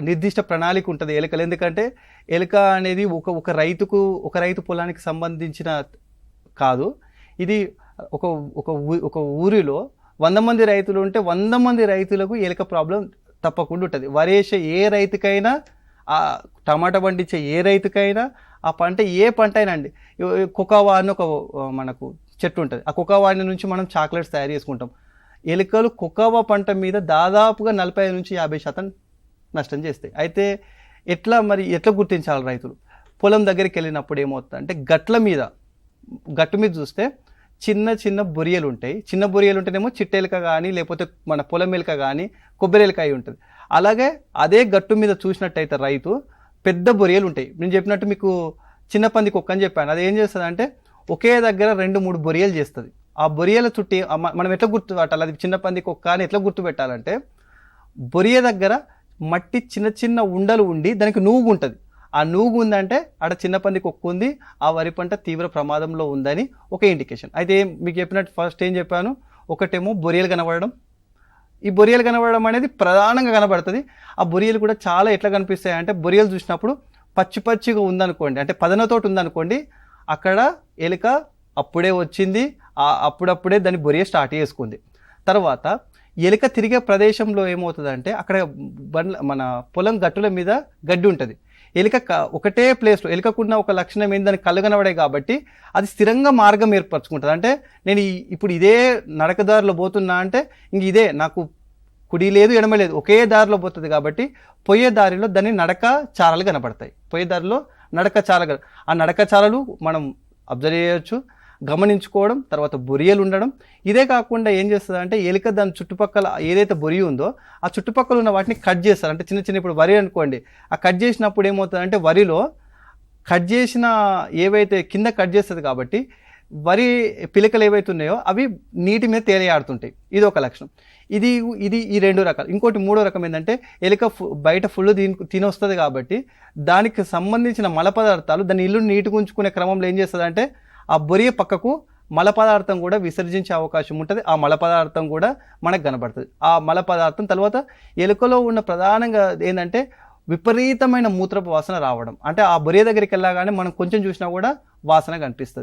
నిర్దిష్ట ప్రణాళిక ఉంటుంది ఎలుకలు. ఎందుకంటే ఎలుక అనేది ఒక రైతు పొలానికి సంబంధించిన కాదు. ఇది ఒక ఒక ఒక ఊరిలో 100 మంది రైతులు ఉంటే 100 మంది రైతులకు ఎలుక ప్రాబ్లం తప్పకుండా ఉంటుంది. వరేసే ఏ రైతుకైనా, ఆ టమాటా పండించే ఏ రైతుకైనా, ఆ పంట ఏ పంట అయినా అండి. కోకోవా అని ఒక మనకు చెట్టు ఉంటుంది. ఆ కోకోవా నుంచి మనం చాక్లెట్స్ తయారు చేసుకుంటాం. ఎలుకలు కోకోవా పంట మీద దాదాపుగా 45-50% నష్టం చేస్తాయి. అయితే ఎట్లా గుర్తించాలి రైతులు? పొలం దగ్గరికి వెళ్ళినప్పుడు ఏమవుతుంది అంటే గట్టు మీద చూస్తే చిన్న చిన్న బొరియలు ఉంటాయి. చిన్న బొరియలు ఉంటేనేమో చిట్టెలుక కానీ, లేకపోతే మన పొలం ఎలుక కానీ, కొబ్బరి ఎలుక అయి ఉంటుంది. అలాగే అదే గట్టు మీద చూసినట్టయితే రైతు పెద్ద బొరియలు ఉంటాయి. నేను చెప్పినట్టు మీకు చిన్న పంది కుక్క అని చెప్పాను. అది ఏం చేస్తుంది అంటే ఒకే దగ్గర 2-3 బొరియలు చేస్తుంది. ఆ బొరియల చుట్టి మనం ఎట్లా గుర్తుపట్టాలి అది చిన్న పంది కుక్క అని ఎట్లా గుర్తుపెట్టాలంటే, బొరియ దగ్గర మట్టి చిన్న చిన్న ఉండలు ఉండి దానికి నూగు ఉంటుంది. ఆ నూగు ఉందంటే ఆడ చిన్న పంది కుక్క ఉంది, ఆ వరి పంట తీవ్ర ప్రమాదంలో ఉందని ఒక ఇండికేషన్. అయితే మీకు చెప్పినట్టు ఫస్ట్ ఏం చెప్పాను, ఒకటేమో బొరియలు కనబడడం. ఈ బొరియలు కనబడడం అనేది ప్రధానంగా కనబడుతుంది. ఆ బొరియలు కూడా చాలా ఎట్లా కనిపిస్తాయి అంటే, బొరియలు చూసినప్పుడు పచ్చిగా ఉందనుకోండి, అంటే పదనతోటి ఉందనుకోండి, అక్కడ ఎలుక అప్పుడే వచ్చింది, అప్పుడప్పుడే దాని బొరియ స్టార్ట్ చేసుకుంది. తర్వాత ఎలుక తిరిగే ప్రదేశంలో ఏమవుతుందంటే, అక్కడ మన పొలం గట్టుల మీద గడ్డి ఉంటుంది. ఎలుక ఒకటే ప్లేస్లో, ఎలుకకున్న ఒక లక్షణం ఏంటి, దానికి కళ్ళు కనబడే కాబట్టి అది స్థిరంగా మార్గం ఏర్పరచుకుంటుంది. అంటే నేను ఇప్పుడు ఇదే నడకదారిలో పోతున్నా అంటే ఇంక ఇదే నాకు కుడి లేదు ఎడమ లేదు, ఒకే దారిలో పోతుంది కాబట్టి పోయే దారిలో దాన్ని నడక చారలు కనబడతాయి. పోయే దారిలో నడక చారలు, ఆ నడక చారలు మనం అబ్జర్వ్ చేయవచ్చు, గమనించుకోవడం. తర్వాత బొరియలు ఉండడం. ఇదే కాకుండా ఏం చేస్తుంది అంటే, ఎలుక దాని చుట్టుపక్కల ఏదైతే బొరియ ఉందో ఆ చుట్టుపక్కల ఉన్న వాటిని కట్ చేస్తారు. అంటే చిన్న ఇప్పుడు వరి అనుకోండి, ఆ కట్ చేసినప్పుడు ఏమవుతుందంటే వరిలో కట్ చేసిన ఏవైతే కింద కట్ చేస్తుంది కాబట్టి వరి పిలకలు ఏవైతే ఉన్నాయో అవి నీటి మీద తేలియాడుతుంటాయి. ఇది ఒక లక్షణం. ఇది ఈ 2 రకాలు. ఇంకోటి 3వ రకం ఏంటంటే, ఎలుక బయట ఫుల్ తినొస్తుంది కాబట్టి దానికి సంబంధించిన మల పదార్థాలు దాని ఇల్లు నీటిగా ఉంచుకునే క్రమంలో ఏం చేస్తుంది అంటే, ఆ బొరియ పక్కకు మల పదార్థం కూడా విసర్జించే అవకాశం ఉంటుంది. ఆ మల పదార్థం కూడా మనకు కనబడుతుంది. ఆ మల పదార్థం తర్వాత ఎలుకలో ఉన్న ప్రధానంగా ఏంటంటే విపరీతమైన మూత్రపు వాసన రావడం. అంటే ఆ బొరియ దగ్గరికి వెళ్ళగానే మనం కొంచెం చూసినా కూడా వాసన కనిపిస్తుంది.